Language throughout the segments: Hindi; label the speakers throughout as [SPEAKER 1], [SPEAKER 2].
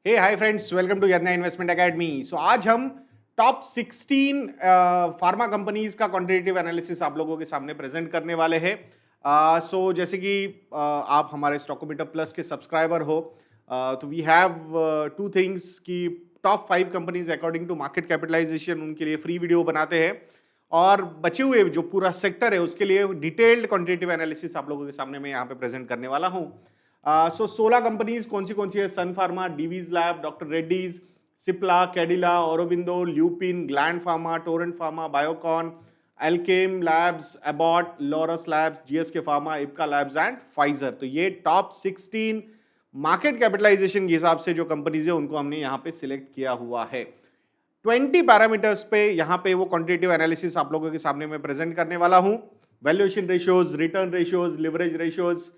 [SPEAKER 1] Hey hi friends, welcome to Yadnya investment academy. So आज हम टॉप 16 फार्मा कंपनीज का क्वांटिटेटिव एनालिसिस आप लोगों के सामने प्रेजेंट करने वाले हैं। सो जैसे कि आप हमारे स्टॉकोमीटर प्लस के सब्सक्राइबर हो, तो वी हैव टू थिंग्स कि top 5 companies according to market capitalisation उनके लिए फ्री वीडियो बनाते हैं, और बचे हुए जो पूरा सेक्टर है उसके लिए डिटेल्ड क्वांटिटेटिव एनालिसिस आप लोगों के सामने मैं यहाँ पे प्रेजेंट करने वाला हूँ। सो 16 कंपनीज कौन सी है? Sun pharma, Divi's lab, doctor Reddy's, Cipla, Cadila, Aurobindo, Lupin, Gland pharma, Torrent pharma, Biocon, Alkem labs, Abbott, Laurus labs, GSK pharma, Ipca labs and Pfizer. तो ये टॉप 16 मार्केट कैपिटलाइजेशन के हिसाब से जो कंपनीज है उनको हमने यहाँ पे सिलेक्ट किया हुआ है। 20 पैरामीटर्स पे यहाँ पे वो क्वांटिटेटिव एनालिसिस आप लोगों के सामने मैं प्रेजेंट करने वाला हूँ। Valuation ratios, return ratios, leverage ratios,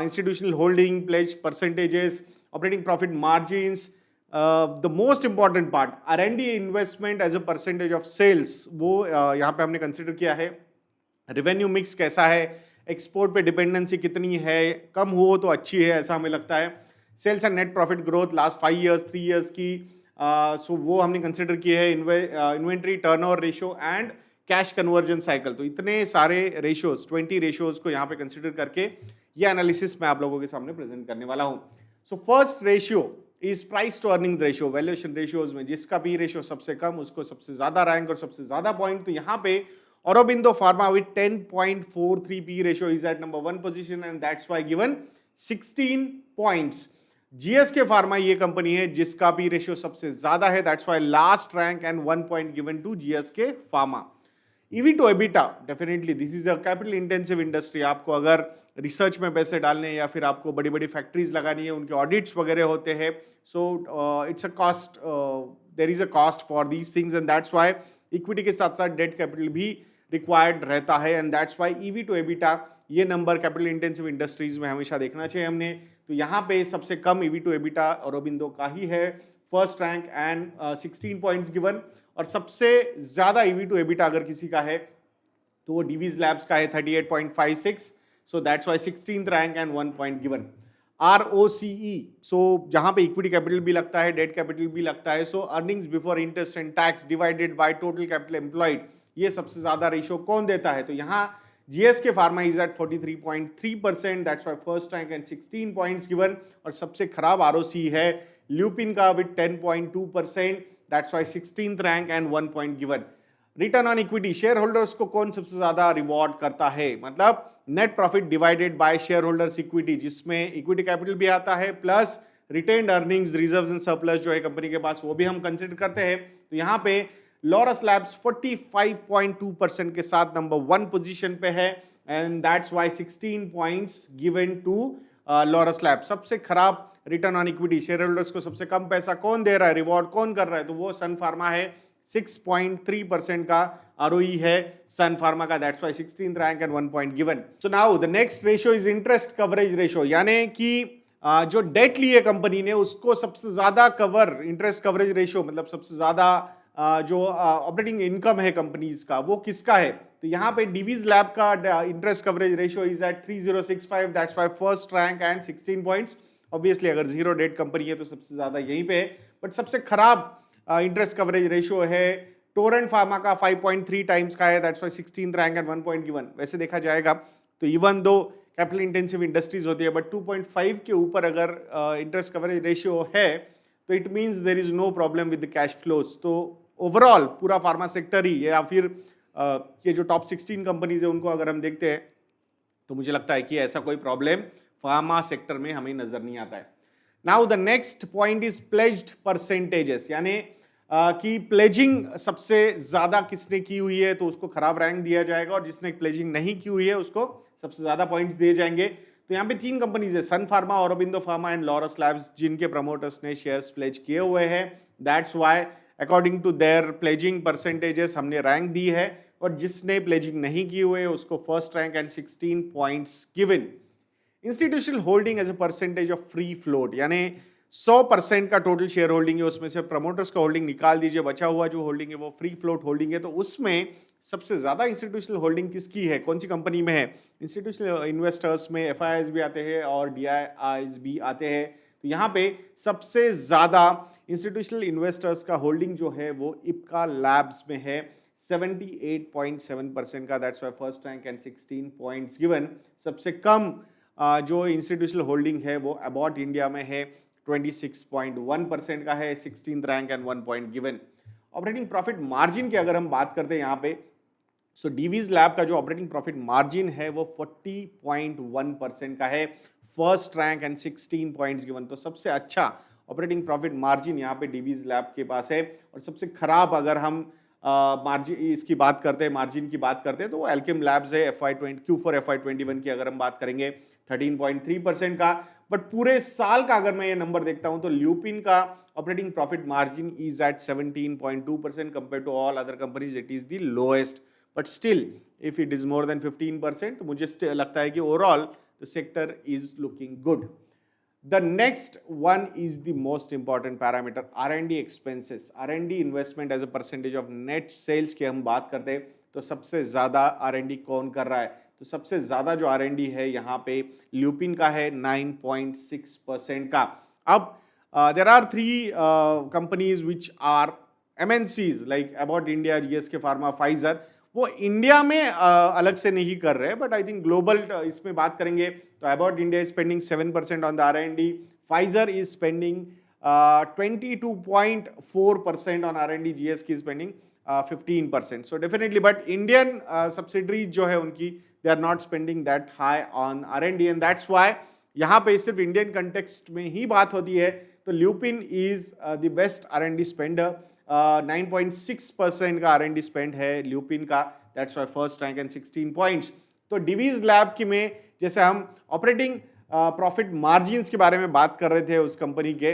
[SPEAKER 1] institutional holding, pledge percentages, operating profit margins, the most important part R&D investment as a percentage of sales, वो यहाँ पे हमने कंसिडर किया है। रेवेन्यू मिक्स कैसा है, एक्सपोर्ट पे डिपेंडेंसी कितनी है, कम हो तो अच्छी है ऐसा हमें लगता है। Sales and net profit growth last 5 years 3 years की, सो वो हमने कंसिडर किए है। Inventory turnover ratio and cash conversion cycle, तो इतने सारे रेशियोज 20 रेशियोज को यहाँ पे कंसिडर करके ये एनालिसिस मैं आप लोगों के सामने प्रेजेंट करने वाला हूँ। So first ratio is price to earnings ratio. Valuation ratios में जिसका पी रेशियो सबसे कम उसको सबसे ज्यादा रैंक और सबसे ज्यादा पॉइंट। तो यहाँ पे Aurobindo pharma with 10.43 P ratio is at number 1 position and that's why given 16 points. GSK pharma ये कंपनी है जिसका पी रेशियो सबसे ज्यादा है, that's why last rank and 1 point given to GSK pharma. EV to EBITDA, definitely this is a capital intensive industry. आपको अगर रिसर्च में पैसे डालने या फिर आपको बड़ी बड़ी फैक्ट्रीज लगानी है, उनके ऑडिट्स वगैरह होते हैं, so it's a cost, there is a cost for these things and that's why equity के साथ साथ डेट कैपिटल भी रिक्वायर्ड रहता है and that's why EV to EBITDA ये नंबर कैपिटल इंटेंसिव इंडस्ट्रीज में हमेशा देखना चाहिए हमने। तो यहाँ पे सबसे कम ईवी टू एबिटा औरोबिंदो का ही है, first rank and 16 points given. और सबसे ज्यादा ईवी टू एबिटा अगर किसी का है तो वो डीवीज लैब्स का है 38.56, so that's why 16th rank and 1 point given. ROCE, सो जहां पे इक्विटी कैपिटल भी लगता है, डेट कैपिटल भी लगता है, so earnings before interest and tax divided by total capital employed, ये सबसे ज्यादा रेशियो कौन देता है? तो यहाँ GSK pharma is at 43.3%, that's why first rank and 16 points given. और सबसे खराब ROCE है ल्यूपिन का with 10.2%, that's why 16th rank and 1 point given. Return on equity, shareholders को कौन सबसे ज्यादा रिवॉर्ड करता है? मतलब net profit divided by share holders equity, जिसमें इक्विटी कैपिटल भी आता है plus retained earnings, reserves and surplus जो है कंपनी के पास, वो भी हम कंसिडर करते हैं। तो यहाँ पे लॉरस लैब्स 45.2% के साथ नंबर 1 पोजीशन पे है and that's why 16 points given to Laurus lab. सबसे खराब return on equity, shareholders को सबसे कम पैसा कौन दे रहा है, रिवॉर्ड कौन कर रहा है? तो वो सन फार्मा है, 6.3% का ROE है सन फार्मा का, that's why 16th rank and 1 point given. So now the next ratio is interest coverage ratio, यानी कि जो डेट ली है कंपनी ने उसको सबसे ज्यादा कवर, इंटरेस्ट कवरेज रेशियो मतलब सबसे ज्यादा जो ऑपरेटिंग इनकम है कंपनीज का वो किसका है? तो यहाँ पे डीवीज लैब का interest coverage ratio is at 3065, that's why first rank and 16 points. Obviously अगर जीरो डेट कंपनी है तो सबसे ज्यादा यहीं पे है, बट सबसे खराब इंटरेस्ट कवरेज रेशियो है टोरेंट फार्मा का, 5.3 टाइम्स का है, that's why 16th rank and 1 point given. वैसे देखा जाएगा तो even though capital intensive industries होती है, बट 2.5 के ऊपर अगर इंटरेस्ट कवरेज रेशियो है तो it means there is no problem with the cash flows. तो ओवरऑल पूरा फार्मा सेक्टर ही, या फिर ये जो टॉप 16 कंपनीज है उनको अगर हम देखते हैं तो मुझे लगता है कि ऐसा कोई प्रॉब्लम फार्मा सेक्टर में हमें नजर नहीं आता है। Now the next point is pledged percentages, यानी कि प्लेजिंग सबसे ज्यादा किसने की हुई है तो उसको खराब रैंक दिया जाएगा, और जिसने प्लेजिंग नहीं की हुई है उसको सबसे ज्यादा पॉइंट्स दिए जाएंगे। तो यहाँ पे 3 कंपनीज है, Sun pharma, Aurobindo pharma and Laurus labs, जिनके प्रमोटर्स ने शेयर्स प्लेज किए हुए हैं। That's why according to their pledging percentages हमने रैंक दी है, और जिसने प्लेजिंग नहीं की हुए उसको first rank and 16 points given. Institutional holding as a percentage of free float, यानी 100% का टोटल शेयर होल्डिंग है, उसमें से प्रमोटर्स का होल्डिंग निकाल दीजिए, बचा हुआ जो होल्डिंग है वो फ्री फ्लोट होल्डिंग है। तो उसमें सबसे ज्यादा इंस्टीट्यूशनल होल्डिंग किसकी है, कौन सी कंपनी में है? इंस्टीट्यूशनल इन्वेस्टर्स में FIIs भी आते हैं और DIIs भी आते हैं। तो यहाँ पे सबसे ज्यादा इंस्टीट्यूशनल इन्वेस्टर्स का होल्डिंग जो है वो इप्का लैब्स में है 78.7% का, that's why first rank and 16 points given. सबसे कम जो इंस्टीट्यूशनल होल्डिंग है वो अबाउट इंडिया में है 26.1% का है, 16th rank and 1 point given. Operating profit margin की अगर हम बात करते हैं यहाँ पे, सो डीवीज लैब का जो ऑपरेटिंग प्रॉफिट मार्जिन है वो 40.1% का है, first rank and 16 points given. तो सबसे अच्छा ऑपरेटिंग प्रॉफिट मार्जिन यहाँ पे डीवीज लैब के पास है। और सबसे खराब अगर हम मार्जिन इसकी बात करते हैं, मार्जिन की बात करते हैं, तो वो एल्केम लैब्स है Q4 FY21 की अगर हम बात करेंगे 13.3% का। बट पूरे साल का अगर मैं ये नंबर देखता हूं तो ल्यूपिन का operating profit margin is at 17.2% compare to all other companies, it is the lowest. But still if it is more than 15% तो मुझे लगता है कि overall the sector is looking good. The next one is the most important parameter, R&D expenses. R&D investment as a percentage of net sales की हम बात करते हैं तो सबसे ज़्यादा R&D कौन कर रहा है? तो सबसे ज़्यादा जो R&D है यहाँ पे ल्यूपिन का है 9.6% का। अब there are three companies which are MNCs like Abbott India, GSK Pharma, Pfizer। वो इंडिया में अलग से नहीं कर रहे, बट आई थिंक ग्लोबल इसमें बात करेंगे तो about India is spending 7% on the R&D, Pfizer is spending 22.4% on R&D, GSK is spending 15%। So definitely, but Indian subsidiaries जो है उनकी they are not spending that high on R&D and that's why यहाँ पे सिर्फ इंडियन कंटेक्स्ट में ही बात होती है तो Lupin is the best R&D spender. 9.6% का R&D स्पेंड है ल्यूपिन का, that's why first rank and 16 points. तो डिवीज लैब की में जैसे हम ऑपरेटिंग प्रॉफिट मार्जिन्स के बारे में बात कर रहे थे उस कंपनी के,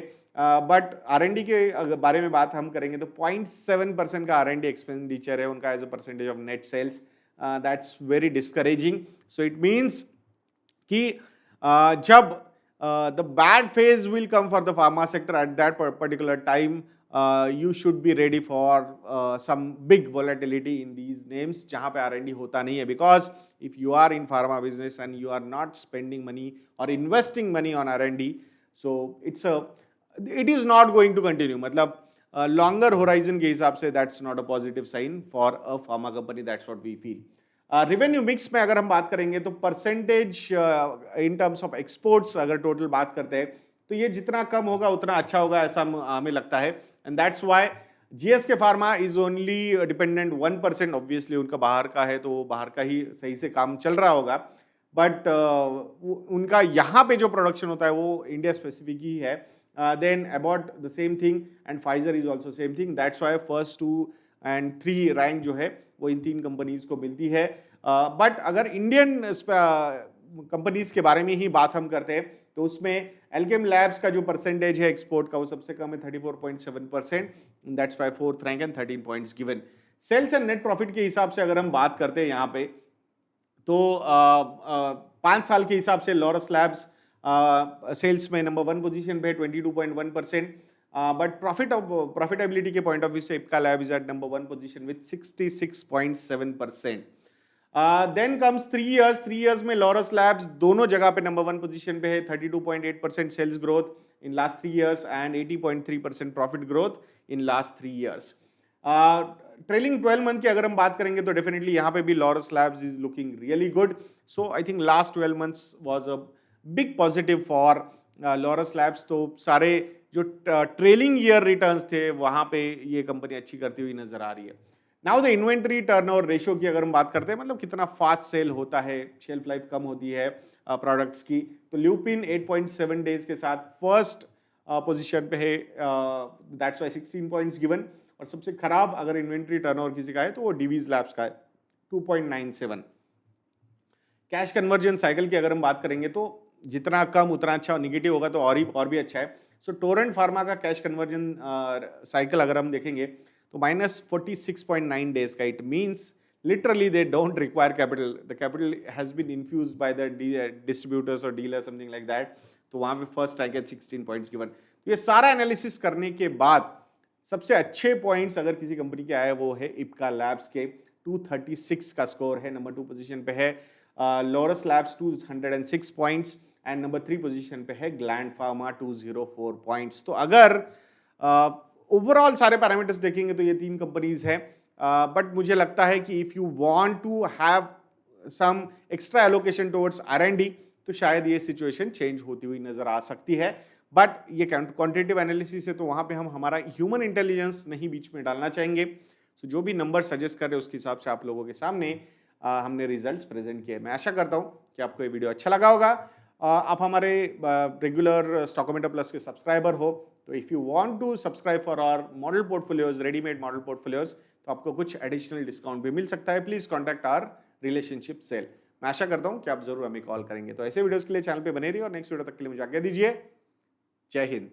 [SPEAKER 1] बट R&D के बारे में बात हम करेंगे तो 0.7% का R&D एक्सपेंडिचर है उनका as a percentage of net sales. That's very discouraging. So it means कि जब the bad phase will come for the pharma sector at that particular time, you should be ready for some big volatility in these names जहाँ पे R&D होता नहीं है, because if you are in pharma business and you are not spending money or investing money on R&D, so it is not going to continue। मतलब longer horizon के हिसाब से that's not a positive sign for a pharma company, that's what we feel। Revenue mix में अगर हम बात करेंगे तो percentage in terms of exports अगर टोटल बात करते हैं तो ये जितना कम होगा उतना अच्छा होगा, ऐसा हमें लगता है। And that's why GSK pharma is only dependent 1%, obviously उनका बाहर का है तो बाहर का ही सही से काम चल रहा होगा, बट उनका यहाँ पे जो प्रोडक्शन होता है वो इंडिया स्पेसिफिक ही है। Then about the same thing and Pfizer is also same thing, that's why first 2 and 3 rank जो है वो इन 3 कंपनीज को मिलती है। बट अगर इंडियन कंपनीज के बारे में ही बात हम करते हैं तो उसमें एल्केम लैब्स का जो परसेंटेज है एक्सपोर्ट का वो सबसे कम है 34.7%, that's why 4th rank and 13 points given. Sales and net profit के हिसाब से अगर हम बात करते हैं यहाँ पे तो 5 साल के हिसाब से लॉरस लैब्स सेल्स में नंबर 1 पोजीशन पे 22.1%, बट प्रॉफिटेबिलिटी के पॉइंट ऑफ व्यू से Ipca lab is at number 1 position with 66.7%। Then comes 3 years। 3 years में लॉरस लैब्स दोनों जगह पे नंबर 1 पोजीशन पे है, 32.8% sales growth in last 3 years and 80.3% profit growth in last 3 years। Trailing 12 month की अगर हम बात करेंगे तो डेफिनेटली यहाँ पे भी Laurus labs is looking really good. So I think last 12 months was a big positive for Laurus labs. तो सारे जो ट्रेलिंग ईयर रिटर्न्स थे वहाँ पे ये कंपनी अच्छी करती हुई नजर आ रही है। Now the inventory turnover ratio की अगर हम बात करते हैं, मतलब कितना फास्ट सेल होता है, शेल्फ लाइफ कम होती है प्रोडक्ट्स की, तो ल्यूपिन 8.7 डेज के साथ फर्स्ट पोजीशन पे है, दैट्स वाई 16 पॉइंट्स गिवन। और सबसे खराब अगर इन्वेंट्री टर्नओवर किसी का है तो वो डिवीज लैब्स का है 2.97। कैश कन्वर्जन साइकिल की अगर हम बात करेंगे तो जितना कम उतना अच्छा, निगेटिव होगा तो और भी अच्छा है। सो टोरेंट फार्मा का कैश कन्वर्जन साइकिल अगर हम देखेंगे तो -46.9 days का, it means literally they don't require capital, the capital has been infused by the distributors or dealers, something like that। तो वहां पे फर्स्ट रैंक है 16 पॉइंट्स गिवन। तो ये सारा एनालिसिस करने के बाद सबसे अच्छे पॉइंट्स अगर किसी कंपनी के आए वो है इप्का लैब्स के, 236 का स्कोर है, नंबर 2 पोजीशन पे है। Laurus labs 206 points, and number 3 position पे है ग्लैंड फार्मा 204 पॉइंट्स। तो अगर ओवरऑल सारे पैरामीटर्स देखेंगे तो ये 3 कंपनीज हैं, बट मुझे लगता है कि if you want to have some extra allocation towards R&D तो शायद ये सिचुएशन चेंज होती हुई नजर आ सकती है। बट ये क्वांटिटेटिव एनालिसिस है तो वहां पे हम हमारा ह्यूमन इंटेलिजेंस नहीं बीच में डालना चाहेंगे। तो जो भी नंबर सजेस्ट कर रहे हैं उसके हिसाब से आप लोगों के सामने हमने रिजल्ट्स प्रेजेंट किए। मैं आशा करता हूं कि आपको ये वीडियो अच्छा लगा होगा। आप हमारे रेगुलर स्टॉकोमीटर प्लस के सब्सक्राइबर हो तो if you want to subscribe for our model portfolios, readymade model portfolios, तो आपको कुछ एडिशनल डिस्काउंट भी मिल सकता है। Please contact our relationship cell. मैं आशा करता हूं कि आप जरूर हमें कॉल करेंगे। तो ऐसे वीडियोस के लिए चैनल पे बने रहिए और नेक्स्ट वीडियो तक के लिए मुझे आज्ञा दीजिए। जय हिंद।